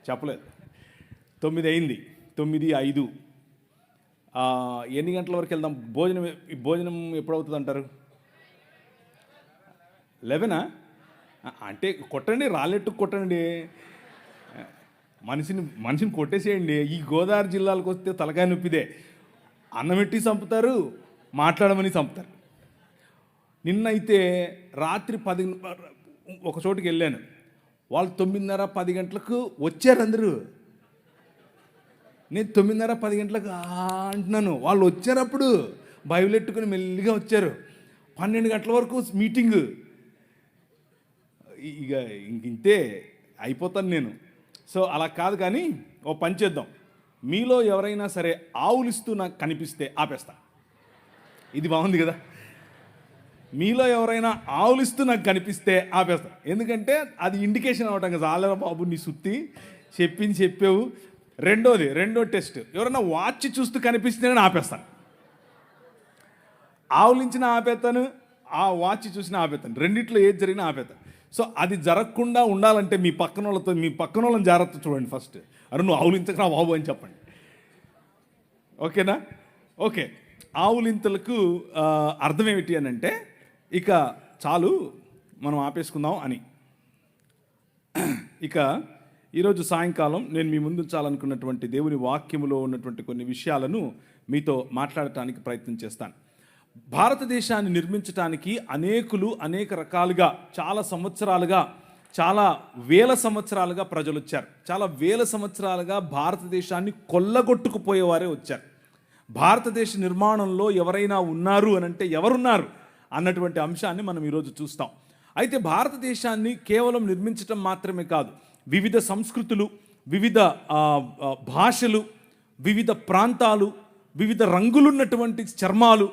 చెప్పలేదు. 9 అయింది, 9:05. ఎన్ని గంటల వరకు వెళ్దాం? భోజనం ఎప్పుడవుతుంది అంటారు? 11 అంటే కొట్టండి, రాళ్ళెట్టు కొట్టండి, మనిషిని కొట్టేసేయండి. ఈ గోదావరి జిల్లాలకు వస్తే తలకాయ నొప్పిదే. అన్నమెట్టి చంపుతారు, మాట్లాడమని చంపుతారు. నిన్నైతే రాత్రి 10 ఒక చోటుకి వెళ్ళాను. వాళ్ళు 9:30, 10 గంటలకు వచ్చారు అందరూ. నేను 9:30, 10 గంటలకు అంటున్నాను. వాళ్ళు వచ్చారప్పుడు బైబిల్ ఎట్టుకుని మెల్లిగా వచ్చారు. 12 గంటల వరకు మీటింగు. ఇక ఇంతే అయిపోతాను నేను. సో అలా కాదు, కానీ ఓ పని చేద్దాం. మీలో ఎవరైనా సరే ఆవులిస్తూ నాకు కనిపిస్తే ఆపేస్తా. ఇది బాగుంది కదా? మీలో ఎవరైనా ఆవులిస్తూ నాకు కనిపిస్తే ఆపేస్తా. ఎందుకంటే అది ఇండికేషన్ అవటం కదా, ఆలరా బాబు నీ సుత్తి చెప్పావు. రెండో టెస్ట్, ఎవరైనా వాచ్ చూస్తూ కనిపిస్తే నేను ఆపేస్తాను. ఆవులించిన ఆపేస్తాను, ఆ వాచ్ చూసినా ఆపేస్తాను. రెండిట్లో ఏది జరిగినా ఆపేస్తాను. సో అది జరగకుండా ఉండాలంటే మీ పక్కన వాళ్ళని జాగ్రత్త చూడండి. ఫస్ట్ అరే నువ్వు ఆవులించకరా బాబు అని చెప్పండి. ఓకేనా? ఓకే. ఆవులింతలకు అర్థం ఏమిటి అని అంటే, ఇక చాలు మనం ఆపేసుకుందాం అని. ఇక ఈరోజు సాయంకాలం నేను మీ ముందు ఉంచాలనుకున్నటువంటి దేవుని వాక్యములో ఉన్నటువంటి కొన్ని విషయాలను మీతో మాట్లాడటానికి ప్రయత్నం చేస్తాను. భారతదేశాన్ని నిర్మించడానికి అనేక రకాలుగా చాలా సంవత్సరాలుగా, చాలా వేల సంవత్సరాలుగా ప్రజలు వచ్చారు. చాలా వేల సంవత్సరాలుగా భారతదేశాన్ని కొల్లగొట్టుకుపోయేవారే వచ్చారు. భారతదేశ నిర్మాణంలో ఎవరైనా ఉన్నారు అని అంటే ఎవరున్నారు అన్నటువంటి అంశాన్ని మనం ఈరోజు చూస్తాం. అయితే భారతదేశాన్ని కేవలం నిర్మించటం మాత్రమే కాదు, వివిధ సంస్కృతులు, వివిధ భాషలు, వివిధ ప్రాంతాలు, వివిధ రంగులున్నటువంటి చర్మాలు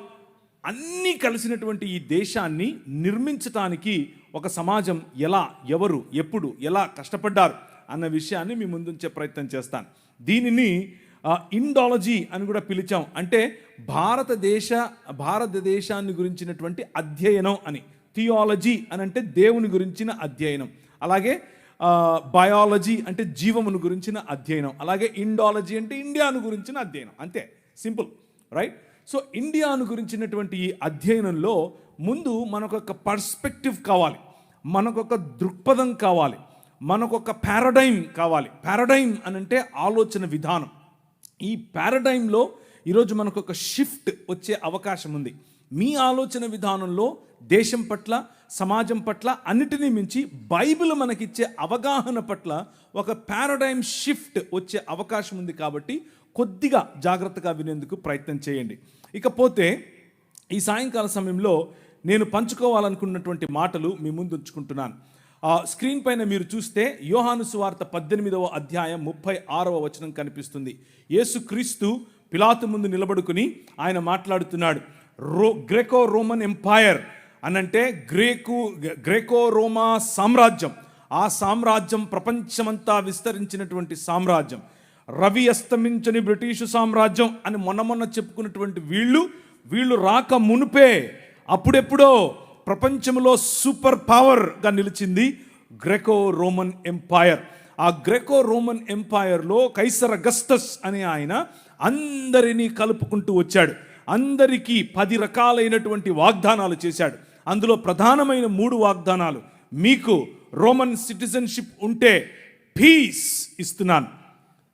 అన్నీ కలిసినటువంటి ఈ దేశాన్ని నిర్మించటానికి ఒక సమాజం ఎవరు ఎప్పుడు ఎలా కష్టపడ్డారు అన్న విషయాన్ని మీ ముందుంచే ప్రయత్నం చేస్తాను. దీనిని ఇండాలజీ అని కూడా పిలిచాం. అంటే భారతదేశాన్ని గురించినటువంటి అధ్యయనం అని. థియాలజీ అని అంటే దేవుని గురించిన అధ్యయనం, అలాగే బయాలజీ అంటే జీవమును గురించిన అధ్యయనం, అలాగే ఇండాలజీ అంటే ఇండియాను గురించిన అధ్యయనం. అంతే, సింపుల్, రైట్? సో ఇండియాను గురించినటువంటి ఈ అధ్యయనంలో ముందు మనకొక పర్స్పెక్టివ్ కావాలి, మనకొక దృక్పథం కావాలి, మనకొక పారాడైమ్ కావాలి. పారాడైమ్ అని అంటే ఆలోచన విధానం. ఈ పారాడైమ్లో ఈరోజు మనకొక షిఫ్ట్ వచ్చే అవకాశం ఉంది. మీ ఆలోచన విధానంలో దేశం పట్ల, సమాజం పట్ల, అన్నిటినీ మించి బైబిల్ మనకిచ్చే అవగాహన పట్ల ఒక పారాడైమ్ షిఫ్ట్ వచ్చే అవకాశం ఉంది. కాబట్టి కొద్దిగా జాగ్రత్తగా వినేందుకు ప్రయత్నం చేయండి. ఇకపోతే ఈ సాయంకాల సమయంలో నేను పంచుకోవాలనుకున్నటువంటి మాటలు మీ ముందు ఉంచుకుంటున్నాను. స్క్రీన్ పైన మీరు చూస్తే యోహాను సువార్త 18వ అధ్యాయం 36వ వచనం కనిపిస్తుంది. యేసుక్రీస్తు పిలాతు ముందు నిలబడుకుని ఆయన మాట్లాడుతున్నాడు. గ్రేకో రోమన్ ఎంపైర్ అనంటే గ్రేకో రోమా సామ్రాజ్యం. ఆ సామ్రాజ్యం ప్రపంచమంతా విస్తరించినటువంటి సామ్రాజ్యం. రవి అస్తమించని బ్రిటిషు సామ్రాజ్యం అని మొన్న చెప్పుకున్నటువంటి వీళ్ళు రాక మునుపే అప్పుడెప్పుడో ప్రపంచంలో సూపర్ పవర్గా నిలిచింది గ్రేకో రోమన్ ఎంపైర్. ఆ గ్రేకో రోమన్ ఎంపైర్లో కైసర్ అగస్టస్ అనే ఆయన అందరినీ కలుపుకుంటూ వచ్చాడు. అందరికీ 10 రకాలైనటువంటి వాగ్దానాలు చేశాడు. అందులో ప్రధానమైన 3 వాగ్దానాలు. మీకు రోమన్ సిటిజన్షిప్ ఉంటే పీస్ ఇస్తున్నాను,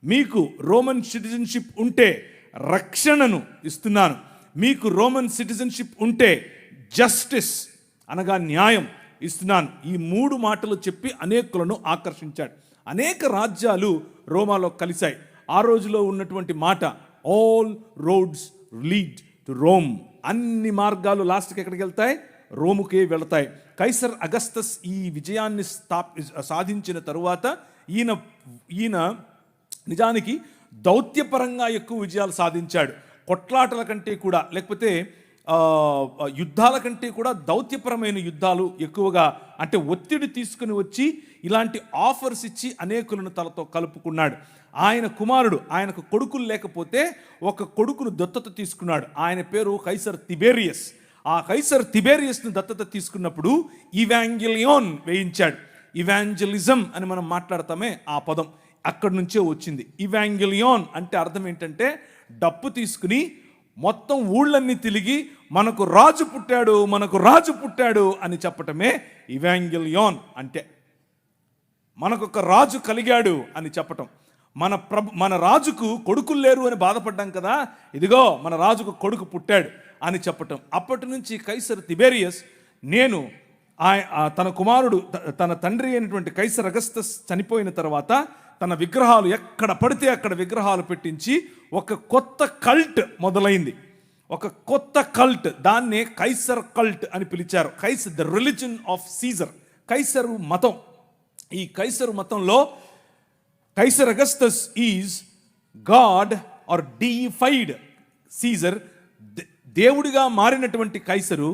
మీకు రోమన్ సిటిజన్షిప్ ఉంటే రక్షణను ఇస్తున్నాను, మీకు రోమన్ సిటిజన్షిప్ ఉంటే జస్టిస్ అనగా న్యాయం ఇస్తున్నాను. ఈ 3 మాటలు చెప్పి అనేకులను ఆకర్షించాడు. అనేక రాజ్యాలు రోమాలో కలిశాయి. ఆ రోజులో ఉన్నటువంటి మాట all roads lead to Rome. అన్ని మార్గాలు లాస్ట్కి ఎక్కడికి వెళ్తాయి? రోముకే వెళతాయి. కైసర్ అగస్తస్ ఈ విజయాన్ని సాధించిన తరువాత ఈయన నిజానికి దౌత్యపరంగా ఎక్కువ విజయాలు సాధించాడు. కొట్లాటల కంటే కూడా, లేకపోతే యుద్ధాల కంటే కూడా దౌత్యపరమైన యుద్ధాలు ఎక్కువగా, అంటే ఒత్తిడి తీసుకుని వచ్చి ఇలాంటి ఆఫర్స్ ఇచ్చి అనేకులను తలతో కలుపుకున్నాడు. ఆయన కుమారుడు, ఆయనకు కొడుకులు లేకపోతే ఒక కొడుకును దత్తత తీసుకున్నాడు. ఆయన పేరు కైసర్ తిబేరియస్. ఆ కైసర్ తిబేరియస్ను దత్తత తీసుకున్నప్పుడు ఇవాంజలియోన్ వేయించాడు. ఇవాంజలిజం అని మనం మాట్లాడతామే ఆ పదం. అక్కడి నుంచే వచ్చింది. ఇవాంగెలియోన్ అంటే అర్థం ఏంటంటే డప్పు తీసుకుని మొత్తం ఊళ్ళన్నీ తిరిగి మనకు రాజు పుట్టాడు, మనకు రాజు పుట్టాడు అని చెప్పటమే ఇవాంగెలియోన్ అంటే. మనకొక రాజు కలిగాడు అని చెప్పటం. మన రాజుకు కొడుకులు లేరు అని బాధపడ్డాం కదా, ఇదిగో మన రాజుకు కొడుకు పుట్టాడు అని చెప్పటం. అప్పటి నుంచి కైసర్ తిబెరియస్ తన కుమారుడు తన తండ్రి అయినటువంటి కైసర్ అగస్తస్ చనిపోయిన తర్వాత తన విగ్రహాలు ఎక్కడ పడితే అక్కడ విగ్రహాలు పెట్టించి ఒక కొత్త కల్ట్ మొదలైంది. ఒక కొత్త కల్ట్, దాన్నే కైసర్ కల్ట్ అని పిలిచారు. The religion of Caesar, Kaiser మతం. ఈ కైసరు మతంలో Kaiser Augustus is god or deified Caesar, దేవుడిగా మారినటువంటి కైసరు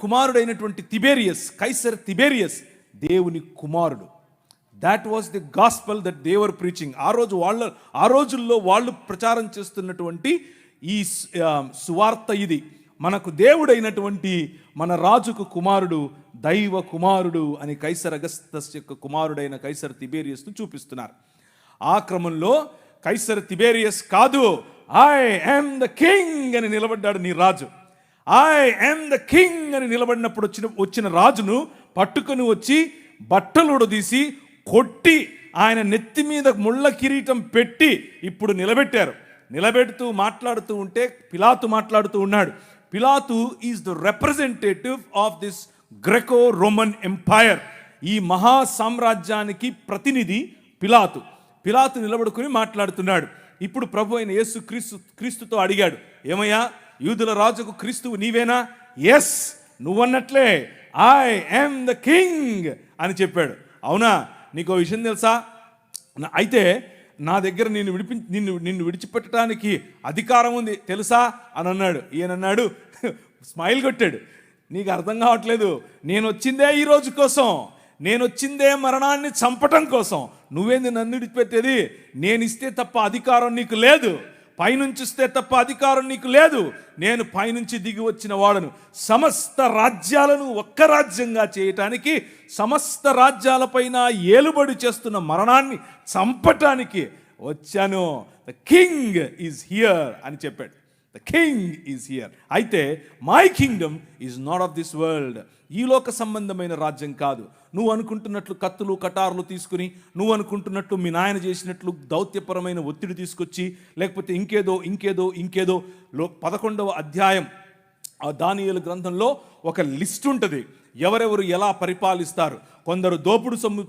కుమారుడైనటువంటి కైసర్ తిబెరియస్ దేవుని కుమారుడు. That was the gospel that they were preaching. ఆ రోజుల్లో వాళ్ళు ప్రచారం చేస్తున్నటువంటి ఈ సువార్త ఇది. మనకు దేవుడైనటువంటి మన రాజుకు కుమారుడు, దైవ కుమారుడు అని కైసర్ అగస్తస్ యొక్క కుమారుడైన కైసర్ తిబెరియస్ను చూపిస్తున్నారు. ఆ క్రమంలో కైసర్ తిబెరియస్ కాదు, ఐ యామ్ ద కింగ్ అని నిలబడ్డాడు నీ రాజు. ఐ యామ్ ద కింగ్ అని నిలబడినప్పుడు వచ్చిన రాజును పట్టుకొని వచ్చి బట్టలు ఉడదీసి కొట్టి ఆయన నెత్తి మీద ముళ్ళ కిరీటం పెట్టి ఇప్పుడు నిలబెడుతూ మాట్లాడుతూ ఉంటే పిలాతు మాట్లాడుతూ ఉన్నాడు. పిలాతు is the representative of this Graeco Roman empire. ఈ మహా సామ్రాజ్యానికి ప్రతినిధి పిలాతు నిలబడుకుని మాట్లాడుతున్నాడు. ఇప్పుడు ప్రభు అయిన యేసు క్రీస్తుతో అడిగాడు, ఏమయ్యా యూదుల రాజుకు క్రీస్తువు నీవేనా? ఎస్, నువ్వన్నట్లే ఐ యామ్ ద కింగ్ అని చెప్పాడు. అవునా, నీకో విషయం తెలుసా? అయితే నా దగ్గర నిన్ను విడిచిపెట్టడానికి అధికారం ఉంది తెలుసా అని అన్నాడు. ఈయనన్నాడు, స్మైల్ కొట్టాడు, నీకు అర్థం కావట్లేదు, నేను వచ్చిందే ఈ రోజు కోసం, నేను వచ్చిందే మరణాన్ని చంపటం కోసం. నువ్వేంది నన్ను విడిచిపెట్టేది? నేను ఇస్తే తప్ప అధికారం నీకు లేదు, పైనుంచి ఇస్తే తప్ప అధికారం నీకు లేదు. నేను పైనుంచి దిగి వచ్చిన వాడను. సమస్త రాజ్యాలను ఒక్క రాజ్యంగా చేయటానికి, సమస్త రాజ్యాలపైన ఏలుబడి చేస్తున్న మరణాన్ని చంపటానికి వచ్చాను. ద కింగ్ ఈజ్ హియర్ అని చెప్పాడు. The king is here. అయితే my kingdom is not of this world. ఈ లోక సంబంధమైన రాజ్యం కాదు. నువ్వు అనుకుంటున్నట్లు కత్తులు కటారులు తీసుకుని, నువ్వు అనుకుంటున్నట్లు మీ నాయన చేసినట్లు దౌత్యపరమైన ఒత్తిడి తీసుకొచ్చి, లేకపోతే ఇంకేదో 11వ అధ్యాయం దానియేలు గ్రంథంలో ఒక లిస్ట్ ఉంటుంది, ఎవరెవరు ఎలా పరిపాలిస్తారు. కొందరు దోపుడు సొమ్ము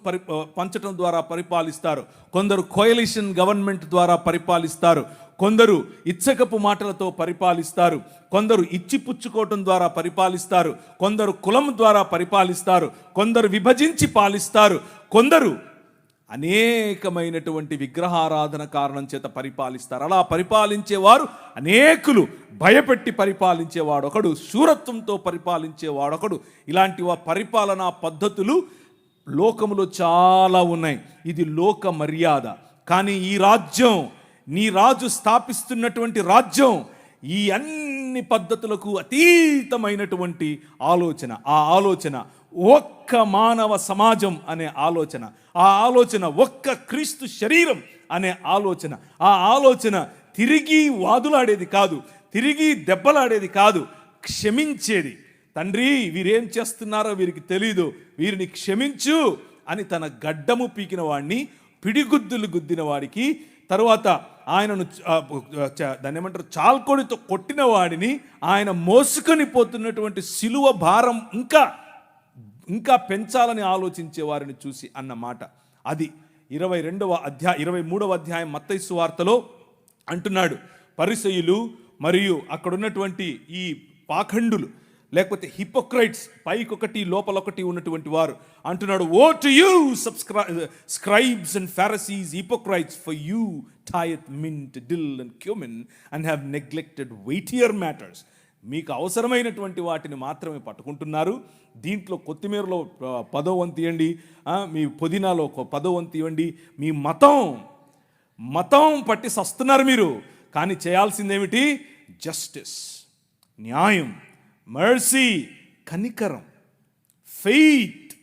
పంచటం ద్వారా పరిపాలిస్తారు, కొందరు కోయలిషన్ గవర్నమెంట్ ద్వారా పరిపాలిస్తారు, కొందరు ఇచ్చకపు మాటలతో పరిపాలిస్తారు, కొందరు ఇచ్చిపుచ్చుకోవటం ద్వారా పరిపాలిస్తారు, కొందరు కులం ద్వారా పరిపాలిస్తారు, కొందరు విభజించి పాలిస్తారు, కొందరు అనేకమైనటువంటి విగ్రహారాధన కారణం చేత పరిపాలిస్తారు. అలా పరిపాలించేవారు అనేకులు. భయపెట్టి పరిపాలించేవాడు ఒకడు, శూరత్వంతో పరిపాలించేవాడొకడు. ఇలాంటి పరిపాలనా పద్ధతులు లోకములో చాలా ఉన్నాయి. ఇది లోక మర్యాద. కానీ ఈ రాజ్యం, నీ రాజు స్థాపిస్తున్నటువంటి రాజ్యం, ఈ అన్ని పద్ధతులకు అతీతమైనటువంటి ఆలోచన. ఆ ఆలోచన ఒక్క మానవ సమాజం అనే ఆలోచన, ఆ ఆలోచన ఒక్క క్రీస్తు శరీరం అనే ఆలోచన. ఆ ఆలోచన తిరిగి వాదులాడేది కాదు, తిరిగి దెబ్బలాడేది కాదు, క్షమించేది. తండ్రి, వీరేం చేస్తున్నారో వీరికి తెలీదు, వీరిని క్షమించు అని తన గడ్డము పీకిన వాడిని, పిడిగుద్దులు గుద్దిన వాడికి, తరువాత ఆయనను దాన్ని ఏమంటారు, చాల్కొడితో కొట్టిన వాడిని, ఆయన మోసుకొని పోతున్నటువంటి సిలువ భారం ఇంకా పెంచాలని ఆలోచించే వారిని చూసి అన్నమాట. అది 23వ అధ్యాయం మత్తయి సువార్తలో అంటున్నాడు. పరిసయ్యులు మరియు అక్కడున్నటువంటి ఈ పాఖండులు, లేకపోతే హిపోక్రైట్స్, పైకొకటి లోపలొకటి ఉన్నటువంటి వారు అంటున్నాడు, o to you scribes and Pharisees, hypocrites, for you tithe mint, dill and cumin and have neglected weightier matters. మీకు అవసరమైనటువంటి వాటిని మాత్రమే పట్టుకుంటున్నారు. దీంట్లో కొత్తిమీరలో 10వ వంతు ఇవ్వండి, మీ పుదీనాలో 10వ వంతు ఇవ్వండి. మీ మతం పట్టి సస్తున్నారు మీరు. కానీ చేయాల్సిందేమిటి? జస్టిస్, న్యాయం, మర్సీ, కనికరం, ఫెయిత్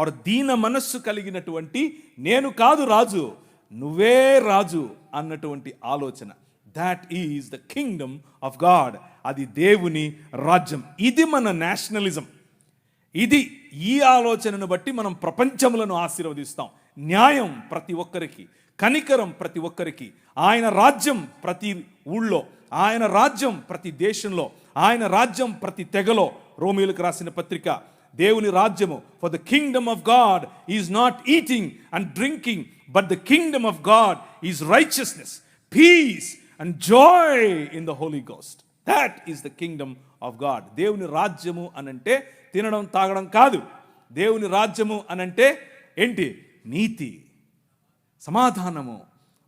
ఆర్ దీన మనస్సు కలిగినటువంటి, నేను కాదు రాజు, నువ్వే రాజు అన్నటువంటి ఆలోచన. That is the kingdom of God. అది దేవుని రాజ్యం. ఇది మన నేషనలిజం. ఇది ఈ ఆలోచనను బట్టి మనం ప్రపంచములను ఆశీర్వదిస్తాం. న్యాయం ప్రతి ఒక్కరికి, కనికరం ప్రతి ఒక్కరికి, ఆయన రాజ్యం ప్రతి ఊళ్ళో, ఆయన రాజ్యం ప్రతి దేశంలో, ఆయన రాజ్యం ప్రతి తెగలో. రోమీయులకు రాసిన పత్రిక, దేవుని రాజ్యము, for the kingdom of God is not eating and drinking, but the kingdom of God is righteousness, peace and joy in the Holy Ghost. That is the kingdom of God. దేవుని రాజ్యము అనంటే తినడం తాగడం కాదు. దేవుని రాజ్యము అనంటే ఏంటి? నీతి, సమాధానము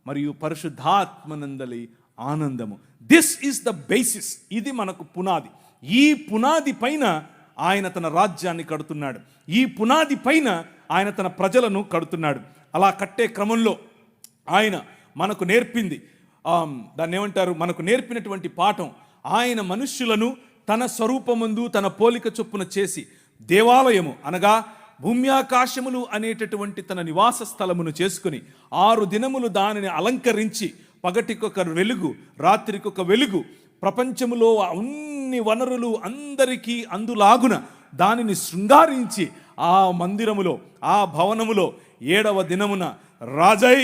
మరియు పరిశుద్ధాత్మనందలి ఆనందము. This is the basis. ఇది మనకు పునాది. ఈ పునాది పైన ఆయన తన రాజ్యాన్ని కడుతున్నాడు. ఈ పునాది పైన ఆయన తన ప్రజలను కడుతున్నాడు. అలా కట్టే క్రమంలో ఆయన మనకు నేర్పింది, దాన్ని ఏమంటారు, మనకు నేర్పినటువంటి పాఠం, ఆయన మనుష్యులను తన స్వరూపమందు తన పోలిక చొప్పున చేసి దేవాలయము అనగా భూమ్యాకాశములు అనేటటువంటి తన నివాస స్థలమును చేసుకుని 6 దినములు దానిని అలంకరించి, పగటికొక వెలుగు రాత్రికొక వెలుగు, ప్రపంచములో అన్ని వనరులు అందరికీ అందులాగున దానిని శృంగారించి ఆ మందిరములో, ఆ భవనములో 7వ దినమున రాజై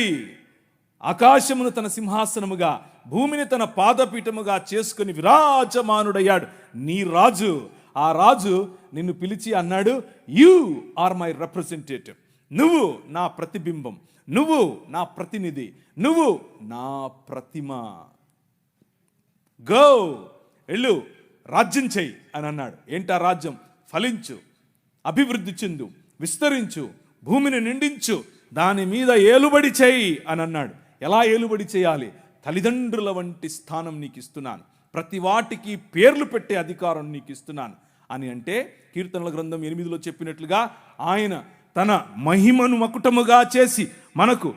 ఆకాశమును తన సింహాసనముగా, భూమిని తన పాదపీఠముగా చేసుకుని విరాజమానుడయ్యాడు. నీ రాజు. ఆ రాజు నిన్ను పిలిచి అన్నాడు, యు ఆర్ మై రిప్రజెంటేటివ్. నువ్వు నా ప్రతిబింబం, నువ్వు నా ప్రతినిధి, నువ్వు నా ప్రతిమ. గో, వెళ్ళు, రాజ్యం చెయ్యి అని అన్నాడు. ఏంటా రాజ్యం? ఫలించు, అభివృద్ధి చెందు, విస్తరించు, భూమిని నిండించు, దాని మీద ఏలుబడి చేయి అని అన్నాడు. ఎలా ఏలుబడి చేయాలి? తల్లిదండ్రుల వంటి స్థానం నీకు ఇస్తున్నాను, ప్రతి వాటికి పేర్లు పెట్టే అధికారం నీకు ఇస్తున్నాను అని అంటే, కీర్తనల గ్రంథం 8లో చెప్పినట్లుగా ఆయన తన మహిమను మకుటముగా చేసి మనకు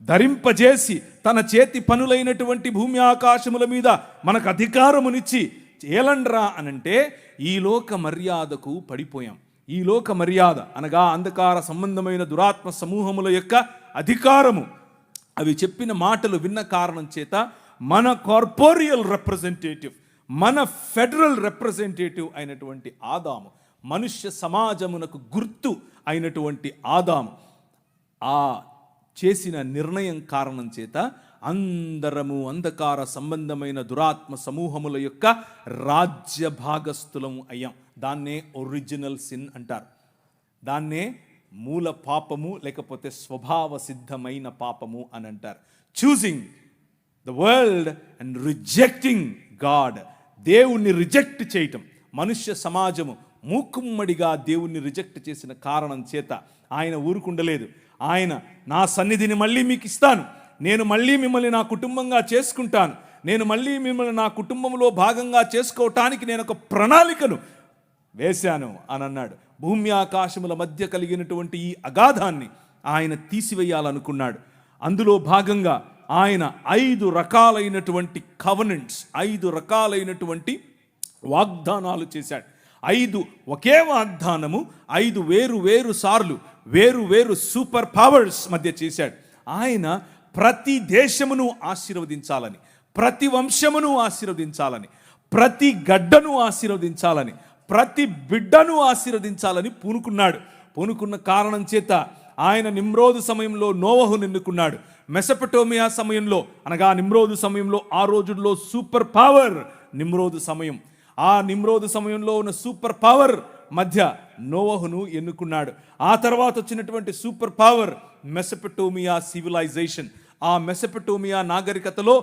ధరింపజేసి తన చేతి పనులైనటువంటి భూమి ఆకాశముల మీద మనకు అధికారమునిచ్చి ఏలండ్రా అనంటే, ఈ లోక మర్యాదకు పడిపోయాం. ఈ లోక మర్యాద అనగా అంధకార సంబంధమైన దురాత్మ సమూహముల యొక్క అధికారము, అవి చెప్పిన మాటలు విన్న కారణం చేత మన కార్పోరియల్ రిప్రజెంటేటివ్, మన ఫెడరల్ రిప్రజెంటేటివ్ అయినటువంటి ఆదాము, మనుష్య సమాజమునకు గుర్తు అయినటువంటి ఆదాము ఆ చేసిన నిర్ణయం కారణం చేత అందరము అంధకార సంబంధమైన దురాత్మ సమూహముల యొక్క రాజ్య భాగస్థులము అయ్యాం. దాన్నే ఒరిజినల్ సిన్ అంటారు. దాన్నే మూల పాపము లేకపోతే స్వభావ సిద్ధమైన పాపము అని అంటారు. Choosing the world and rejecting God. దేవుణ్ణి రిజెక్ట్ చేయటం. మనుష్య సమాజము మూకుమ్మడిగా దేవుణ్ణి రిజెక్ట్ చేసిన కారణం చేత ఆయన ఊరుకుండలేదు. ఆయన నా సన్నిధిని మళ్ళీ మీకు ఇస్తాను, నేను మళ్ళీ మిమ్మల్ని నా కుటుంబంగా చేసుకుంటాను, నేను మళ్ళీ మిమ్మల్ని నా కుటుంబంలో భాగంగా చేసుకోవటానికి నేను ఒక ప్రణాళికను వేశాను అని అన్నాడు. భూమి ఆకాశముల మధ్య కలిగినటువంటి ఈ అగాధాన్ని ఆయన తీసివేయాలనుకున్నాడు. అందులో భాగంగా ఆయన 5 రకాలైనటువంటి కవనెంట్స్, 5 రకాలైనటువంటి వాగ్దానాలు చేశాడు. 5 ఒకే వాగ్దానము 5 వేరు సార్లు వేరు సూపర్ పవర్స్ మధ్య చేశాడు. ఆయన ప్రతి దేశమును ఆశీర్వదించాలని, ప్రతి వంశమును ఆశీర్వదించాలని, ప్రతి గడ్డను ఆశీర్వదించాలని, ప్రతి బిడ్డను ఆశీర్వదించాలని పూనుకున్న కారణం చేత ఆయన నిమ్రోదు సమయంలో నోవహును ఎన్నుకున్నాడు. మెసపటోమియా సమయంలో అనగా నిమ్రోదు సమయంలో ఆ రోజుల్లో సూపర్ పవర్ నిమ్రోదు సమయం. ఆ నిమ్రోదు సమయంలో ఉన్న సూపర్ పవర్ మధ్య నోవహును ఎన్నుకున్నాడు. ఆ తర్వాత వచ్చినటువంటి సూపర్ పవర్ మెసపటోమియా సివిలైజేషన్. ఆ మెసపటోమియా నాగరికతలో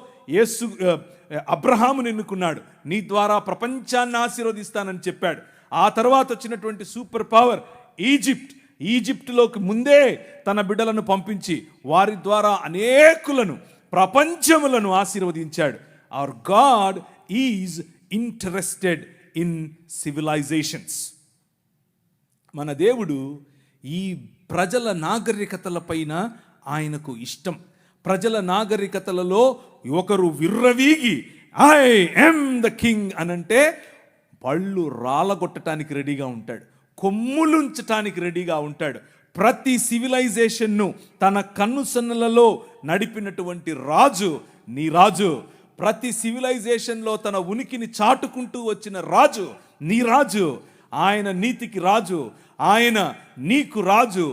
అబ్రహామును ఎన్నుకున్నాడు. నీ ద్వారా ప్రపంచాన్ని ఆశీర్వదిస్తానని చెప్పాడు. ఆ తర్వాత వచ్చినటువంటి సూపర్ పవర్ ఈజిప్టులోకి ముందే తన బిడ్డలను పంపించి వారి ద్వారా అనేకులను, ప్రపంచములను ఆశీర్వదించాడు. Hour God is interested in civilisations. మన దేవుడు ఈ ప్రజల నాగరికతల పైన ఆయనకు ఇష్టం. ప్రజల నాగరికతలలో ఒకరు విర్రవీగి ఐ యామ్ ద కింగ్ అనంటే పళ్ళు రాలగొట్టడానికి రెడీగా ఉంటాడు, కొమ్ములుంచటానికి రెడీగా ఉంటాడు, ప్రతి సివిలైజేషన్ను తన కన్నుసన్నలలో నడిపినటువంటి రాజు నీ రాజు. ప్రతి సివిలైజేషన్లో తన ఉనికిని చాటుకుంటూ వచ్చిన రాజు నీ రాజు. ఆయన నీతికి రాజు, ఆయన నీకు రాజు,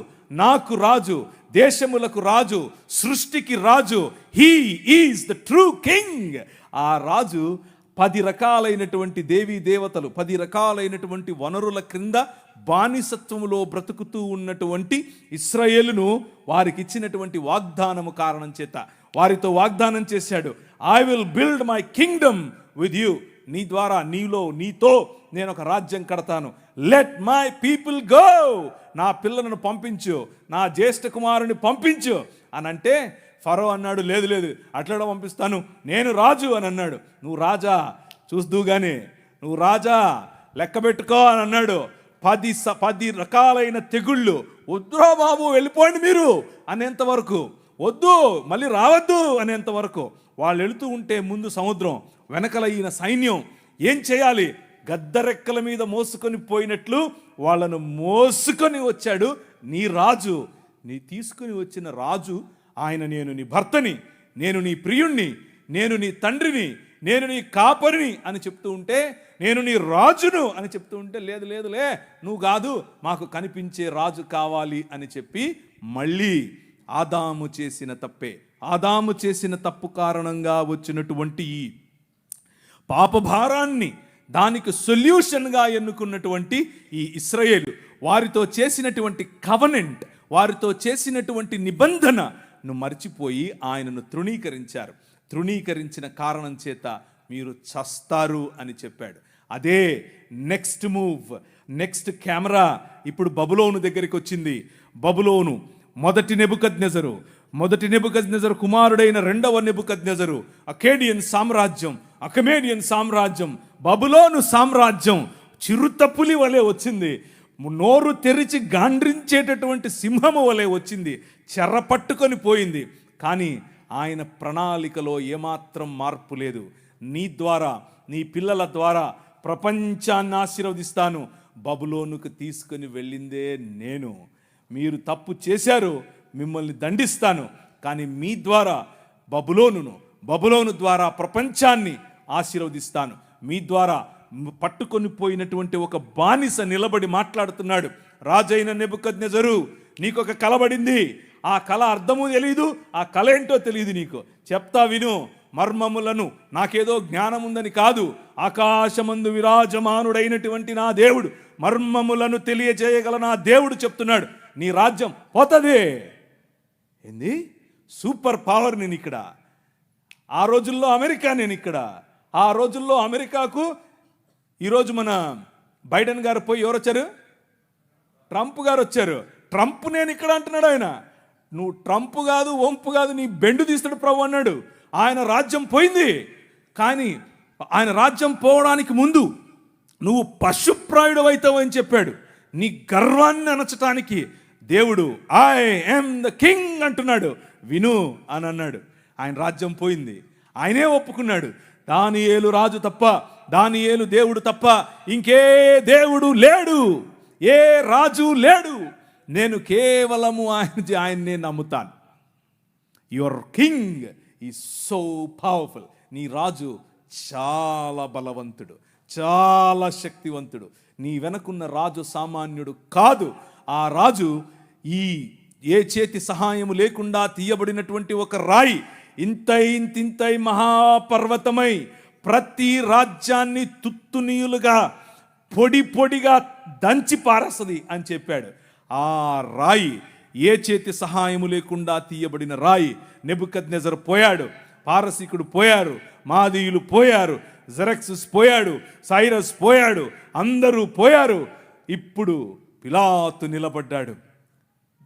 నాకు రాజు, దేశములకు రాజు, సృష్టికి రాజు. He is the true king. ఆ రాజు 10 రకాలైనటువంటి దేవీ దేవతలు, 10 రకాలైనటువంటి వనరుల క్రింద బానిసత్వములో బ్రతుకుతూ ఉన్నటువంటి ఇశ్రాయేలును వారికి ఇచ్చినటువంటి వాగ్దానము కారణం చేత వారితో వాగ్దానం చేశాడు, I will build my Kingdom with you. నీ ద్వారా, నీతో నేను ఒక రాజ్యం కడతాను. Let my people go. నా పిల్లలను పంపించు, నా జ్యేష్ఠ కుమారుని పంపించు అని అంటే ఫరో అన్నాడు, లేదు లేదు అట్లా పంపిస్తాను, నేను రాజు అని అన్నాడు. నువ్వు రాజా చూస్తూగానే, నువ్వు రాజా లెక్క పెట్టుకో అని అన్నాడు. 10 రకాలైన తెగుళ్ళు, వద్దురా బాబు వెళ్ళిపోండి మీరు అనేంత వరకు, వద్దు మళ్ళీ రావద్దు అనేంత వరకు. వాళ్ళు వెళుతూ ఉంటే ముందు సముద్రం, వెనకల ఈయన సైన్యం. ఏం చేయాలి? గద్దరెక్కల మీద మోసుకొని పోయినట్లు వాళ్ళను మోసుకొని వచ్చాడు నీ రాజు. నీ తీసుకుని వచ్చిన రాజు ఆయన, నేను నీ భర్తని, నేను నీ ప్రియుణ్ణి, నేను నీ తండ్రిని, నేను నీ కాపరిని అని చెప్తూ ఉంటే, నేను నీ రాజును అని చెప్తూ ఉంటే, లేదు లేదులే నువ్వు కాదు, మాకు కనిపించే రాజు కావాలి అని చెప్పి మళ్ళీ ఆదాము చేసిన తప్పు కారణంగా వచ్చినటువంటి ఈ పాపభారాన్ని దానికి సొల్యూషన్గా ఎన్నుకున్నటువంటి ఈ ఇశ్రాయేలు వారితో చేసినటువంటి కవనెంట్, వారితో చేసినటువంటి నిబంధనను మర్చిపోయి ఆయనను తృణీకరించారు. తృణీకరించిన కారణం చేత మీరు చస్తారు అని చెప్పాడు. అదే నెక్స్ట్ మూవ్, నెక్స్ట్ కెమెరా ఇప్పుడు బబులోను దగ్గరికి వచ్చింది. బబులోను మొదటి నెబుకద్నెజరు కుమారుడైన రెండవ నెబుకద్నెజరు, అకమేడియన్ సామ్రాజ్యం, బబులోను సామ్రాజ్యం చిరుతపులి వలె వచ్చింది. నోరు తెరిచి గాండ్రించేటటువంటి సింహము వలె వచ్చింది, చెర్ర పట్టుకొని పోయింది. కానీ ఆయన ప్రణాళికలో ఏమాత్రం మార్పు లేదు. నీ ద్వారా, నీ పిల్లల ద్వారా ప్రపంచాన్ని ఆశీర్వదిస్తాను. బబులోనుకు తీసుకొని వెళ్ళిందే నేను. మీరు తప్పు చేశారు, మిమ్మల్ని దండిస్తాను. కానీ మీ ద్వారా బబులోను ద్వారా ప్రపంచాన్ని ఆశీర్వదిస్తాను. మీ ద్వారా పట్టుకొని పోయినటువంటి ఒక బానిస నిలబడి మాట్లాడుతున్నాడు. రాజైన నెబుకద్నెజరు, నీకొక కల పడింది. ఆ కళ అర్థము తెలియదు, ఆ కళ ఏంటో తెలియదు నీకు. చెప్తా విను. మర్మములను, నాకేదో జ్ఞానం ఉందని కాదు, ఆకాశమందు విరాజమానుడైనటువంటి నా దేవుడు, మర్మములను తెలియజేయగల నా దేవుడు చెప్తున్నాడు, నీ రాజ్యం పోతుంది. ఏంది? సూపర్ పవర్ నేను ఇక్కడ. ఆ రోజుల్లో అమెరికా నేను ఇక్కడ. ఆ రోజుల్లో అమెరికాకు ఈరోజు మన బైడెన్ గారు పోయి ఎవరు వచ్చారు? ట్రంప్ గారు వచ్చారు. ట్రంప్ నేను ఇక్కడ అంటున్నాడు ఆయన. నువ్వు ట్రంప్ కాదు, వంపు కాదు, నీ బెండు తీస్తాడు ప్రభు అన్నాడు. ఆయన రాజ్యం పోయింది. కానీ ఆయన రాజ్యం పోవడానికి ముందు నువ్వు పశుప్రాయుడు అవుతావు అని చెప్పాడు. నీ గర్వాన్ని అణచటానికి దేవుడు ఐ యామ్ ద కింగ్ అంటున్నాడు. విను అని అన్నాడు. ఆయన రాజ్యం పోయింది. ఆయనే ఒప్పుకున్నాడు, దానియేలు రాజు తప్ప, దానియేలు దేవుడు తప్ప ఇంకే దేవుడు లేడు, ఏ రాజు లేడు, నేను కేవలము ఆయన్నే నమ్ముతాను. Your king is so powerful. నీ రాజు చాలా బలవంతుడు, చాలా శక్తివంతుడు. నీ వెనకున్న రాజు సామాన్యుడు కాదు. ఆ రాజు ఏ చేతి సహాయము లేకుండా తీయబడినటువంటి ఒక రాయి, ఇంతై మహాపర్వతమై ప్రతి రాజ్యాన్ని తుత్తునీయులుగా పొడిగా దంచి పారేస్తుంది అని చెప్పాడు. ఆ రాయి, ఏ చేతి సహాయము లేకుండా తీయబడిన రాయి. నెబుకద్నెజరు పోయాడు, పారసీకుడు పోయారు, మాదీయులు పోయారు, జెరక్సస్ పోయాడు, సైరస్ పోయాడు, అందరూ పోయారు. ఇప్పుడు పిలాతు నిలబడ్డాడు.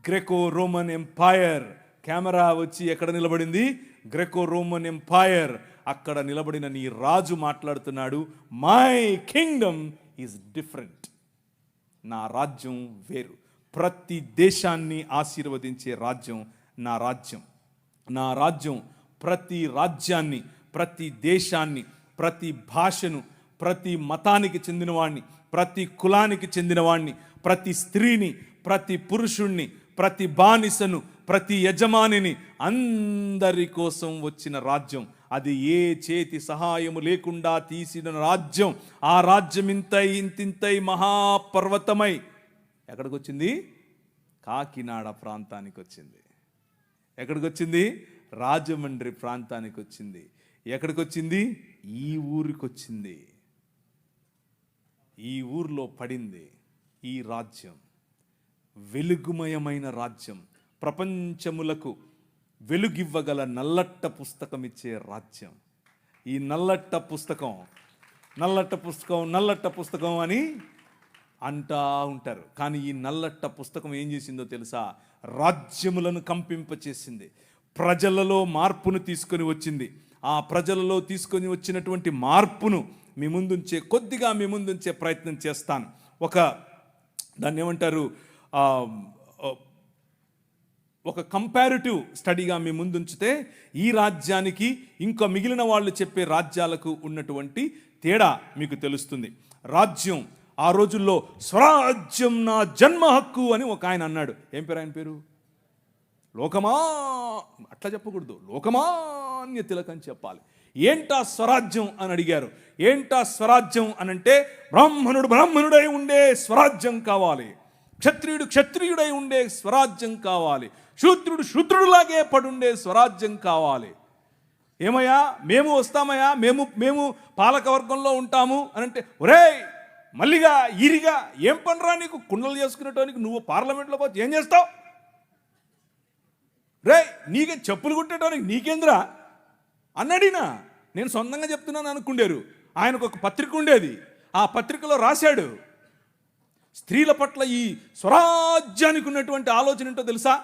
Graeco Roman empire. కెమెరా వచ్చి ఎక్కడ నిలబడింది? Graeco Roman empire. అక్కడ నిలబడిన నీ రాజు మాట్లాడుతున్నాడు, మై కింగ్డమ్ ఈజ్ డిఫరెంట్. నా రాజ్యం వేరు. ప్రతి దేశాన్ని ఆశీర్వదించే రాజ్యం నా రాజ్యం. నా రాజ్యం ప్రతి రాజ్యాన్ని, ప్రతి దేశాన్ని, ప్రతి భాషను, ప్రతి మతానికి చెందినవాణ్ణి, ప్రతి కులానికి చెందినవాణ్ణి, ప్రతి స్త్రీని, ప్రతి పురుషుణ్ణి, ప్రతి బానిసను, ప్రతి యజమానిని, అందరి కోసం వచ్చిన రాజ్యం. అది ఏ చేతి సహాయము లేకుండా తీసిన రాజ్యం. ఆ రాజ్యం ఇంతింతై మహాపర్వతమై ఎక్కడికి వచ్చింది? కాకినాడ ప్రాంతానికి వచ్చింది. ఎక్కడికి వచ్చింది? రాజమండ్రి ప్రాంతానికి వచ్చింది. ఎక్కడికి వచ్చింది? ఈ ఊరికి వచ్చింది. ఈ ఊర్లో పడింది ఈ రాజ్యం. వెలుగుమయమైన రాజ్యం, ప్రపంచములకు వెలుగివ్వగల నల్లట్ట పుస్తకం ఇచ్చే రాజ్యం. ఈ నల్లట్ట పుస్తకం అని అంటా ఉంటారు. కానీ ఈ నల్లట్ట పుస్తకం ఏం చేసిందో తెలుసా? రాజ్యములను కంపింపచేసింది, ప్రజలలో మార్పును తీసుకొని వచ్చింది. ఆ ప్రజలలో తీసుకొని వచ్చినటువంటి మార్పును కొద్దిగా మీ ముందుంచే ప్రయత్నం చేస్తాను. దాన్ని ఏమంటారు, ఒక కంపారిటివ్ స్టడీగా మీ ముందుంచితే ఈ రాజ్యానికి ఇంకా మిగిలిన వాళ్ళు చెప్పే రాజ్యాలకు ఉన్నటువంటి తేడా మీకు తెలుస్తుంది. రాజ్యం ఆ రోజుల్లో స్వరాజ్యం నా జన్మ హక్కు అని ఒక ఆయన అన్నాడు. ఏం పేరు ఆయన పేరు? అట్లా చెప్పకూడదు, లోకమాన్య తిలక్ అని చెప్పాలి. ఏంటా స్వరాజ్యం అని అడిగారు. ఏంటా స్వరాజ్యం అనంటే బ్రాహ్మణుడై ఉండే స్వరాజ్యం కావాలి, క్షత్రియుడై ఉండే స్వరాజ్యం కావాలి, శూద్రుడులాగే పడుండే స్వరాజ్యం కావాలి. ఏమయ్యా మేము వస్తామయ్యా, మేము పాలకవర్గంలో ఉంటాము అనంటే, ఒరేయ్ మల్లిగా ఈరిగా ఏం పనిరా నీకు? కుండలు చేసుకునేటానికి నువ్వు పార్లమెంట్లో పోతే ఏం చేస్తావు? రే నీకే చెప్పులు కుట్టడానికి నీకేంద్రా అన్నాడినా. నేను సొంతంగా చెప్తున్నాను అనుకుండారు. ఆయనకు ఒక పత్రిక ఉండేది. ఆ పత్రికలో రాశాడు, స్త్రీల పట్ల ఈ స్వరాజ్యానికి ఉన్నటువంటి ఆలోచన ఏంటో తెలుసా?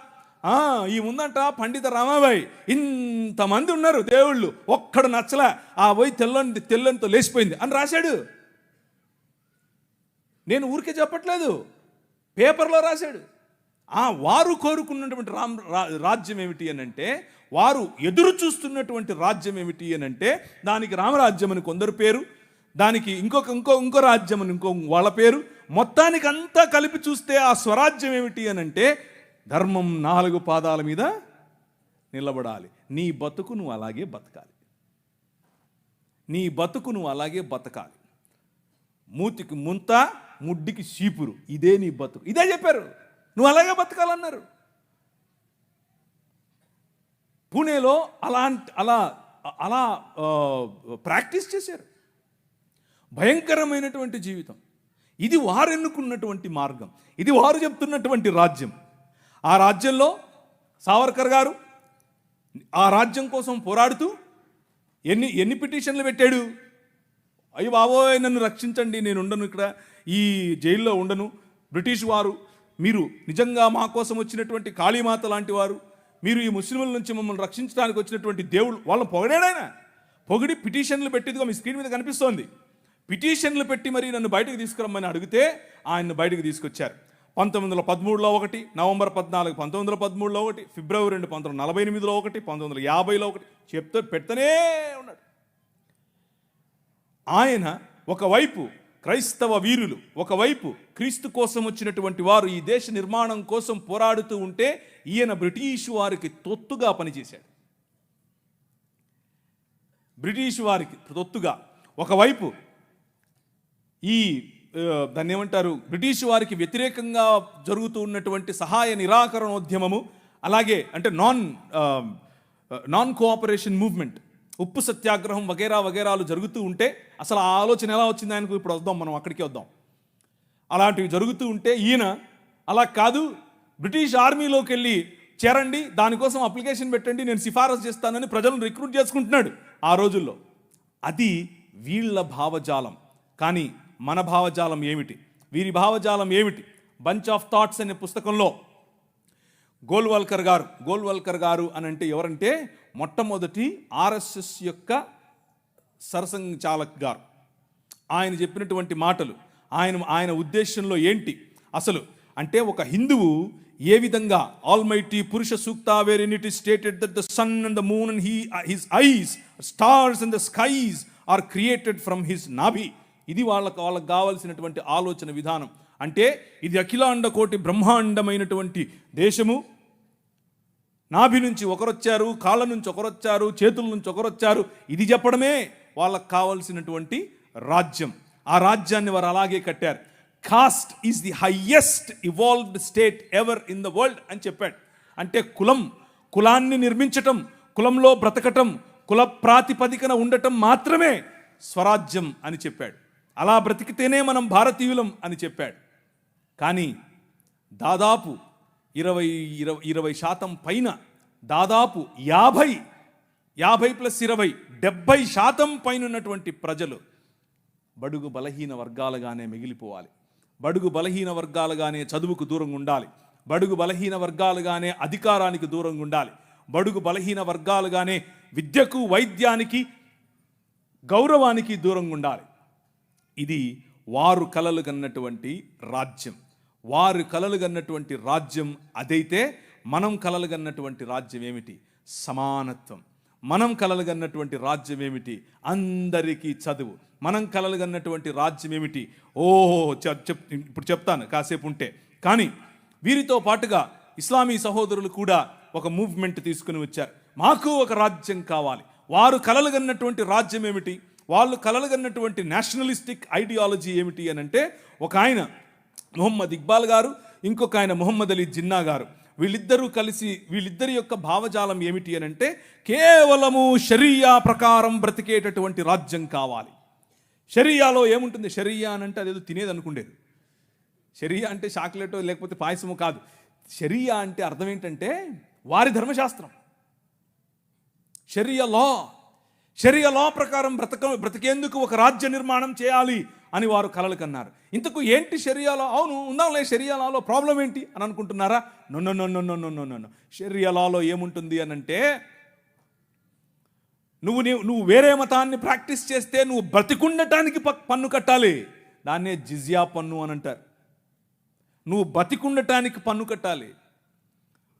ఈ ముందంట పండిత రామాబాయి, ఇంతమంది ఉన్నారు దేవుళ్ళు, ఒక్కడు నచ్చలే, ఆ పోయి తెల్లంతో లేచిపోయింది అని రాశాడు. నేను ఊరికే చెప్పట్లేదు, పేపర్లో రాశాడు. వారు కోరుకున్నటువంటి రాజ్యం ఏమిటి అని అంటే, వారు ఎదురు చూస్తున్నటువంటి రాజ్యం ఏమిటి అని అంటే, దానికి రామరాజ్యం అని కొందరు పేరు, దానికి ఇంకో రాజ్యం అని ఇంకో వాళ్ళ పేరు. మొత్తానికి అంతా కలిపి చూస్తే ఆ స్వరాజ్యం ఏమిటి అని అంటే, ధర్మం 4 పాదాల మీద నిలబడాలి. నీ బతుకు నువ్వు అలాగే బతకాలి. మూతికి ముంత, ముడ్డికి చీపురు, ఇదే నీ బతుకు. ఇదే చెప్పారు, నువ్వు అలాగే బతకాలన్నారు. పూణేలో అలా ప్రాక్టీస్ చేశారు. భయంకరమైనటువంటి జీవితం. ఇది వారు ఎన్నుకున్నటువంటి మార్గం, ఇది వారు చెప్తున్నటువంటి రాజ్యం. ఆ రాజ్యంలో సావర్కర్ గారు ఆ రాజ్యం కోసం పోరాడుతూ ఎన్ని పిటిషన్లు పెట్టాడు. అయ్యో బాబోయ్ నన్ను రక్షించండి, నేను ఉండను, ఇక్కడ ఈ జైల్లో ఉండను, బ్రిటిష్ వారు మీరు నిజంగా మా కోసం వచ్చినటువంటి కాళీమాత లాంటి వారు, మీరు ఈ ముస్లింల నుంచి మమ్మల్ని రక్షించడానికి వచ్చినటువంటి దేవుడు. వాళ్ళని పొగిడాడాయన. పొగిడి పిటిషన్లు పెట్టిదిగా మీ స్క్రీన్ మీద కనిపిస్తోంది. పిటిషన్లు పెట్టి మరి నన్ను బయటకు తీసుకురమ్మని అడిగితే ఆయన్ను బయటకు తీసుకొచ్చారు. 1913లో ఒకటి, నవంబర్ 14 1913లో ఒకటి, ఫిబ్రవరి 2 1948లో ఒకటి, 1950లో ఒకటి పెడుతూనే ఉన్నాడు. ఆయన ఒకవైపు క్రైస్తవ వీరులు, ఒకవైపు క్రీస్తు కోసం వచ్చినటువంటి వారు ఈ దేశ నిర్మాణం కోసం పోరాడుతూ ఉంటే, ఈయన బ్రిటిష్ వారికి తొత్తుగా పనిచేశాడు. బ్రిటిష్ వారికి తొత్తుగా ఒకవైపు దాన్ని ఏమంటారు, బ్రిటిష్ వారికి వ్యతిరేకంగా జరుగుతూ ఉన్నటువంటి సహాయ నిరాకరణోద్యమము, అలాగే అంటే నాన్ కోఆపరేషన్ మూవ్మెంట్, ఉప్పు సత్యాగ్రహం వగేరాలు జరుగుతూ ఉంటే, అసలు ఆ ఆలోచన ఎలా వచ్చింది ఆయనకు ఇప్పుడు వద్దాం, మనం అక్కడికి వద్దాం. అలాంటివి జరుగుతూ ఉంటే ఈయన అలా కాదు, బ్రిటిష్ ఆర్మీలోకి వెళ్ళి చేరండి, దానికోసం అప్లికేషన్ పెట్టండి, నేను సిఫారసు చేస్తానని ప్రజలను రిక్రూట్ చేసుకుంటున్నాడు ఆ రోజుల్లో. అది వీళ్ళ భావజాలం. కానీ మన భావజాలం ఏమిటి, వీరి భావజాలం ఏమిటి? బంచ్ ఆఫ్ థాట్స్ అనే పుస్తకంలో గోల్వల్కర్ గారు అని అంటే ఎవరంటే, మొట్టమొదటి ఆర్ఎస్ఎస్ యొక్క సరసంఘచాలక్ గారు. ఆయన చెప్పినటువంటి మాటలు, ఆయన ఉద్దేశంలో ఏంటి అసలు అంటే, ఒక హిందువు ఏ విధంగా almighty Purusha Sukta where in it is stated that the sun and the moon and his eyes, stars and the skies are created from his nabhi. ఇది వాళ్ళకు కావాల్సినటువంటి ఆలోచన విధానం. అంటే ఇది అఖిలాండ కోటి బ్రహ్మాండమైనటువంటి దేశము. నాభి నుంచి ఒకరొచ్చారు, కాళ్ళ నుంచి ఒకరొచ్చారు, చేతుల నుంచి ఒకరొచ్చారు. ఇది చెప్పడమే వాళ్ళకు కావలసినటువంటి రాజ్యం. ఆ రాజ్యాన్ని వారు అలాగే కట్టారు. Cost is the highest evolved state ever in the world అని చెప్పాడు. అంటే కులాన్ని నిర్మించటం, కులంలో బ్రతకటం, కుల ప్రాతిపదికన ఉండటం మాత్రమే స్వరాజ్యం అని చెప్పాడు. అలా బ్రతికితేనే మనం భారతీయులం అని చెప్పాడు. కానీ దాదాపు 20% పైన, దాదాపు 50+20 70% పైన ఉన్నటువంటి ప్రజలు బడుగు బలహీన వర్గాలుగానే మిగిలిపోవాలి. బడుగు బలహీన వర్గాలుగానే చదువుకు దూరంగా ఉండాలి. బడుగు బలహీన వర్గాలుగానే అధికారానికి దూరంగా ఉండాలి. బడుగు బలహీన వర్గాలుగానే విద్యకు, వైద్యానికి, గౌరవానికి దూరంగా ఉండాలి. ఇది వారు కలలు కన్నటువంటి రాజ్యం. వారు కలలు కన్నటువంటి రాజ్యం అదైతే మనం కలలు కన్నటువంటి రాజ్యం ఏమిటి? సమానత్వం. మనం కలలు కన్నటువంటి రాజ్యం ఏమిటి? అందరికీ చదువు. మనం కలలు కన్నటువంటి రాజ్యం ఏమిటి? ఇప్పుడు చెప్తాను కాసేపు ఉంటే. కానీ వీరితో పాటుగా ఇస్లామీ సహోదరులు కూడా ఒక మూవ్మెంట్ తీసుకుని వచ్చారు. మాకు ఒక రాజ్యం కావాలి. వారు కలలు కన్నటువంటి రాజ్యం ఏమిటి? వాళ్ళు కలలు కన్నటువంటి నేషనలిస్టిక్ ఐడియాలజీ ఏమిటి అని అంటే, ఒక ఆయన మొహమ్మద్ ఇక్బాల్ గారు, ఇంకొక ఆయన మొహమ్మద్ అలీ జిన్నా గారు, వీళ్ళిద్దరూ కలిసి వీళ్ళిద్దరి యొక్క భావజాలం ఏమిటి అని అంటే, కేవలము షరియా ప్రకారం బ్రతికేటటువంటి రాజ్యం కావాలి. షరియాలో ఏముంటుంది? షరియా అని అంటే అదేదో తినేది అనుకుండేది. షరియా అంటే చాక్లెటో లేకపోతే పాయసమో కాదు. షరియా అంటే అర్థం ఏంటంటే వారి ధర్మశాస్త్రం. షరియా లా ప్రకారం బ్రతికేందుకు ఒక రాజ్య నిర్మాణం చేయాలి అని వారు కలలు కన్నారు. ఇంతకు ఏంటి షరియాలో? అవును ఉందాంలే, షరియాలో ప్రాబ్లం ఏంటి అని అనుకుంటున్నారా? నో. షరియాలో ఏముంటుంది అని అంటే, నువ్వు వేరే మతాన్ని ప్రాక్టీస్ చేస్తే నువ్వు బ్రతికుండటానికి పన్ను కట్టాలి. దాన్నే జిజియా పన్ను అని అంటారు. నువ్వు బతికుండటానికి పన్ను కట్టాలి.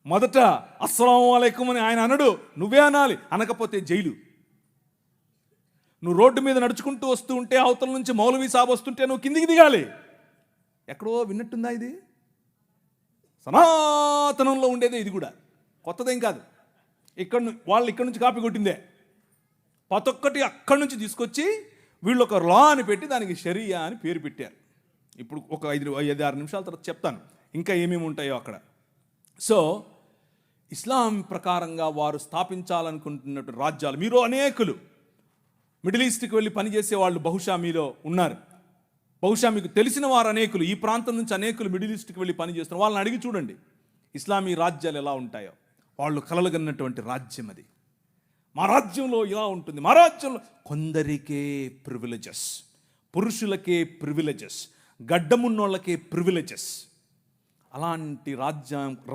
మొదట అస్సలాము అలైకుం అని ఆయన అనడు, నువ్వే అనాలి. అనకపోతే జైలు. నువ్వు రోడ్డు మీద నడుచుకుంటూ వస్తూ ఉంటే అవతల నుంచి మౌలవీ సాబ్ వస్తుంటే నువ్వు కిందికి దిగాలి. ఎక్కడో విన్నట్టుందా? ఇది సనాతనంలో ఉండేదే. ఇది కూడా కొత్తదేం కాదు. వాళ్ళు ఇక్కడి నుంచి కాపీ కొట్టిందే. ప్రతి ఒక్కటి అక్కడి నుంచి తీసుకొచ్చి వీళ్ళు ఒక లా అని పెట్టి దానికి షరియా అని పేరు పెట్టారు. ఇప్పుడు ఒక 5-6 నిమిషాల తర్వాత చెప్తాను ఇంకా ఏమేమి ఉంటాయో అక్కడ. సో ఇస్లాం ప్రకారంగా వారు స్థాపించాలనుకుంటున్నట్టు రాజ్యాలు, మీరు అనేకులు మిడిల్ ఈస్ట్కి వెళ్ళి పనిచేసే వాళ్ళు బహుశా మీలో ఉన్నారు. బహుశా మీకు తెలిసిన వారు అనేకులు, ఈ ప్రాంతం నుంచి అనేకులు మిడిల్ ఈస్ట్కి వెళ్ళి పనిచేస్తున్నారు. వాళ్ళని అడిగి చూడండి ఇస్లామీ రాజ్యాలు ఎలా ఉంటాయో. వాళ్ళు కలలుగన్నటువంటి రాజ్యం అది. మా రాజ్యంలో ఇలా ఉంటుంది. మా రాజ్యంలో కొందరికే ప్రివిలేజెస్, పురుషులకే ప్రివిలేజెస్, గడ్డమున్నోళ్ళకే ప్రివిలేజెస్. అలాంటి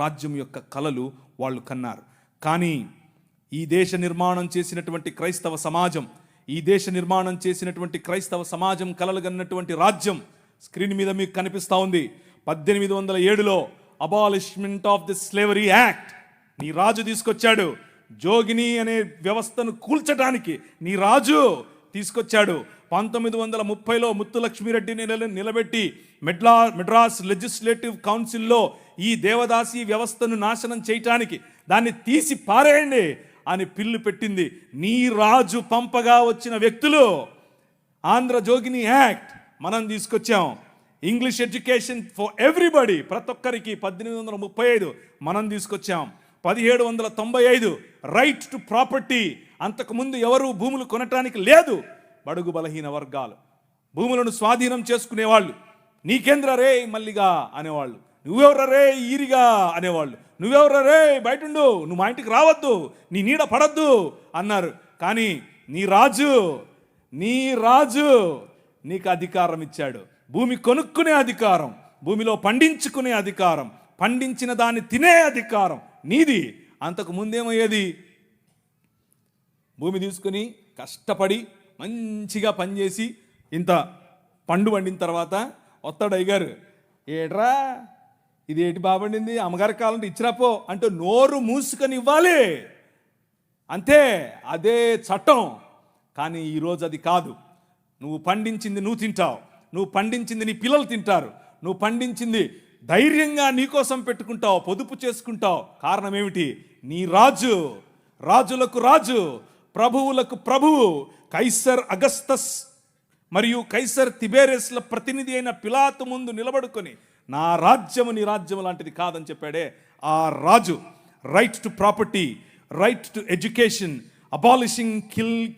రాజ్యం యొక్క కలలు వాళ్ళు కన్నారు. కానీ ఈ దేశ నిర్మాణం చేసినటువంటి క్రైస్తవ సమాజం, ఈ దేశ నిర్మాణం చేసినటువంటి క్రైస్తవ సమాజం కలలుగన్నటువంటి రాజ్యం స్క్రీన్ మీద మీకు కనిపిస్తూ ఉంది. 1807లో abolishment of the slavery act నీ రాజు తీసుకొచ్చాడు. జోగిని అనే వ్యవస్థను కూల్చడానికి నీ రాజు తీసుకొచ్చాడు. 1930లో ముత్తులక్ష్మిరెడ్డిని నిలబెట్టి మెడ్రాస్ లెజిస్లేటివ్ కౌన్సిల్లో ఈ దేవదాసి వ్యవస్థను నాశనం చేయటానికి, దాన్ని తీసి పారేయండి అని పిల్లు పెట్టింది. నీ రాజు పంపగా వచ్చిన వ్యక్తులు ఆంధ్ర జోగిని యాక్ట్ మనం తీసుకొచ్చాం. ఇంగ్లీష్ ఎడ్యుకేషన్ ఫర్ ఎవ్రీబడి, ప్రతి ఒక్కరికి 1835 మనం తీసుకొచ్చాం. 1795 రైట్ టు ప్రాపర్టీ, అంతకుముందు ఎవరు భూములు కొనటానికి లేదు. బడుగు బలహీన వర్గాలు భూములను స్వాధీనం చేసుకునేవాళ్ళు. నీకేంద్ర రే మల్లిగా అనేవాళ్ళు, నువ్వెవర రే ఈరిగా అనేవాళ్ళు, నువ్వెవర రే బయటుండు, నువ్వు మా ఇంటికి రావద్దు, నీ నీడ పడద్దు అన్నారు. కానీ నీ రాజు నీకు అధికారం ఇచ్చాడు. భూమి కొనుక్కునే అధికారం, భూమిలో పండించుకునే అధికారం, పండించిన దాన్ని తినే అధికారం నీది. అంతకు ముందేమయ్యేది? భూమి తీసుకుని కష్టపడి మంచిగా పనిచేసి ఇంత పండు పండిన తర్వాత వస్తాడు అయ్యగారు, ఏట్రా ఇది ఏంటి బాబండింది, అమ్మగారికి కావాలంటే ఇచ్చిరాపో అంటే నోరు మూసుకొని ఇవ్వాలి అంతే. అదే చట్టం. కానీ ఈరోజు అది కాదు. నువ్వు పండించింది నువ్వు తింటావు, నువ్వు పండించింది నీ పిల్లలు తింటారు, నువ్వు పండించింది ధైర్యంగా నీకోసం పెట్టుకుంటావు, పొదుపు చేసుకుంటావు. కారణం ఏమిటి? నీ రాజు, రాజులకు రాజు, ప్రభువులకు ప్రభువు, కైసర్ అగస్తస్ మరియు కైసర్ తిబేరియస్ల ప్రతినిధి అయిన పిలాతు ముందు నిలబడుకొని నా రాజ్యము నీ రాజ్యము లాంటిది కాదని చెప్పాడే ఆ రాజు. Right to property, right to education, abolishing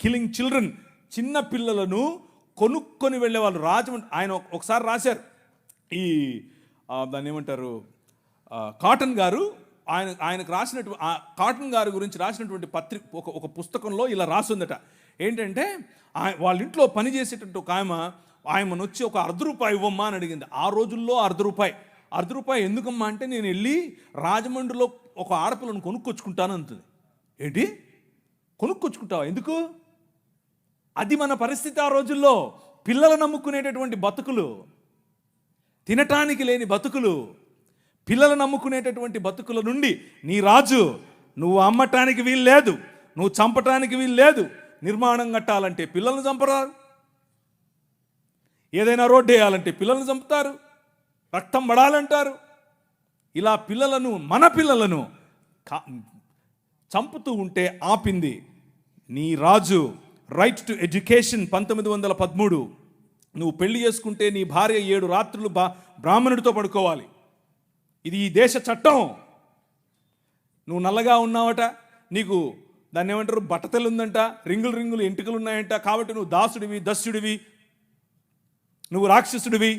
killing children. చిన్న పిల్లలను కొనుక్కొని వెళ్ళే వాళ్ళు రాజమండ్రి. ఆయన ఒకసారి రాశారు, ఈ దాన్ని ఏమంటారు, కాటన్ గారు ఆయనకు రాసినటువంటి కాటన్ గారి గురించి రాసినటువంటి ఒక పుస్తకంలో ఇలా రాసిందట. ఏంటంటే వాళ్ళ ఇంట్లో పనిచేసేటట్టు ఒక ఆయమను వచ్చి ఒక ₹1/2 ఇవ్వమ్మా అని అడిగింది. ఆ రోజుల్లో ₹1/2 ఎందుకమ్మా అంటే, నేను వెళ్ళి రాజమండ్రిలో ఒక ఆడపిల్లను కొనుక్కొచ్చుకుంటాను అంటుంది. ఏంటి కొనుక్కొచ్చుకుంటావా? ఎందుకు? అది మన పరిస్థితి ఆ రోజుల్లో. పిల్లలు నమ్ముకునేటటువంటి బతుకులు, తినటానికి లేని బతుకులు, పిల్లలు నమ్ముకునేటటువంటి బతుకుల నుండి నీ రాజు, నువ్వు అమ్మటానికి వీలు లేదు, నువ్వు చంపటానికి వీలు లేదు. నిర్మాణం కట్టాలంటే పిల్లల్ని చంపరారు, ఏదైనా రోడ్డు వేయాలంటే పిల్లల్ని చంపుతారు, రక్తం పడాలంటారు. ఇలా పిల్లలను, మన పిల్లలను చంపుతూ ఉంటే ఆపింది నీ రాజు. Right to education 1913. నువ్వు పెళ్లి చేసుకుంటే నీ భార్య 7 రాత్రులు బ్రాహ్మణుడితో పడుకోవాలి. ఇది ఈ దేశ చట్టం. నువ్వు నల్లగా ఉన్నావట, నీకు దాన్ని ఏమంటారు, బట్టతలు ఉందంట, రింగులు ఎంటుకలు ఉన్నాయంట, కాబట్టి నువ్వు దాసుడివి, దస్యుడివి, నువ్వు రాక్షసుడివి,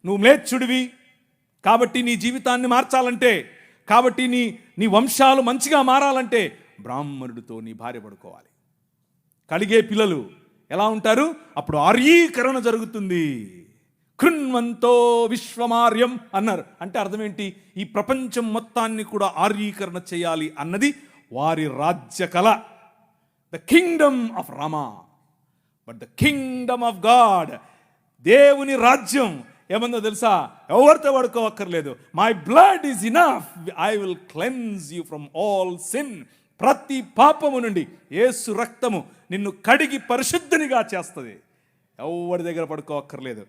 నువ్వు మ్లేచ్ఛుడివి. కాబట్టి నీ జీవితాన్ని మార్చాలంటే, కాబట్టి నీ వంశాలు మంచిగా మారాలంటే బ్రాహ్మణుడితో నీ భార్య పడుకోవాలి. కలిగే పిల్లలు ఎలా ఉంటారు? అప్పుడు ఆర్యీకరణ జరుగుతుంది. కృణ్వంతో విశ్వమార్యం అన్నారు. అంటే అర్థం ఏంటి? ఈ ప్రపంచం మొత్తాన్ని కూడా ఆర్యీకరణ చేయాలి అన్నది వారి రాజ్య కళ. The kingdom of Rama, but the kingdom of God, దేవుని రాజ్యం ఏమందో తెలుసా? ఎవరితో పడుకోవక్కర్లేదు. My blood is enough, I will cleanse you from all sin. ప్రతి పాపము నుండి యేసు రక్తము నిన్ను కడిగి పరిశుద్ధనిగా చేస్తుంది. ఎవరి దగ్గర పడుకోవక్కర్లేదు.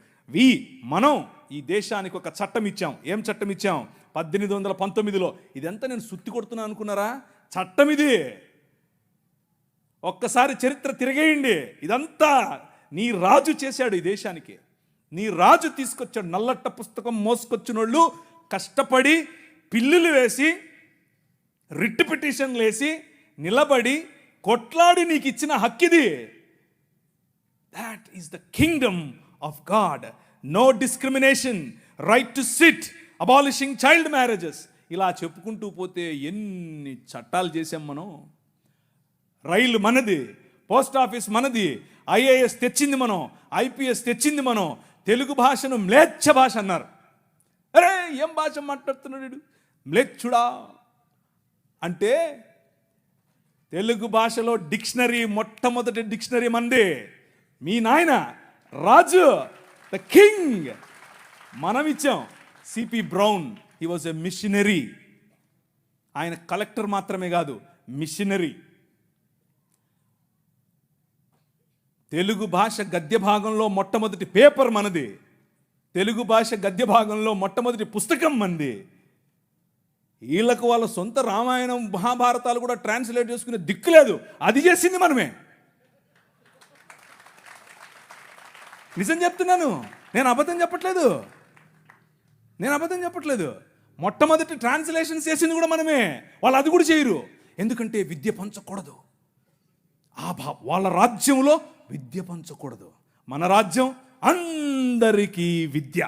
మనం ఈ దేశానికి ఒక చట్టం ఇచ్చాం. ఏం చట్టం ఇచ్చాం? 1819లో. ఇదంతా నేను సుత్తి కొడుతున్నా అనుకున్నారా? చట్టం ఇది. ఒక్కసారి చరిత్ర తిరిగేయండి. ఇదంతా నీ రాజు చేశాడు ఈ దేశానికి. నీ రాజు తీసుకొచ్చాడు. నల్లట్ట పుస్తకం మోసుకొచ్చినోళ్ళు కష్టపడి పిల్లులు వేసి, రిట్ పిటిషన్లు వేసి, నిలబడి కొట్లాడి నీకు ఇచ్చిన హక్కిది. That is the kingdom of God. No discrimination, right to sit, abolishing child marriages. ఇలా చెప్పుకుంటూ పోతే ఎన్ని చట్టాలు చేసాం మనం. రైలు మనది, పోస్ట్ ఆఫీస్ మనది, ఐఏఎస్ తెచ్చింది మనం, ఐపీఎస్ తెచ్చింది మనం. తెలుగు భాషను మ్లేచ్ఛ భాష అన్నారు. అరే ఏం భాష మాట్లాడుతున్నాడు మ్లేచ్ఛుడా అంటే, తెలుగు భాషలో డిక్షనరీ, మొట్టమొదటి డిక్షనరీ మంది. మీ నాయన రాజు, ద కింగ్, మనం ఇచ్చాం. CP brown, he was a machinery. ఆయన కలెక్టర్ మాత్రమే కాదు, మిషనరీ. తెలుగు భాష గద్య భాగంలో మొట్టమొదటి పేపర్ మనది. తెలుగు భాష గద్య భాగంలో మొట్టమొదటి పుస్తకం మనది. వీళ్ళకు వాళ్ళ సొంత రామాయణం, మహాభారతాలు కూడా ట్రాన్స్లేట్ చేసుకునే దిక్కు లేదు. అది చేసింది మనమే. నిజం చెప్తున్నాను, నేను అబద్ధం చెప్పట్లేదు. మొట్టమొదటి ట్రాన్స్లేషన్స్ చేసింది కూడా మనమే. వాళ్ళు అది కూడా చేయరు. ఎందుకంటే విద్య పంచకూడదు. వాళ్ళ రాజ్యంలో విద్య పంచకూడదు. మన రాజ్యం అందరికీ విద్య.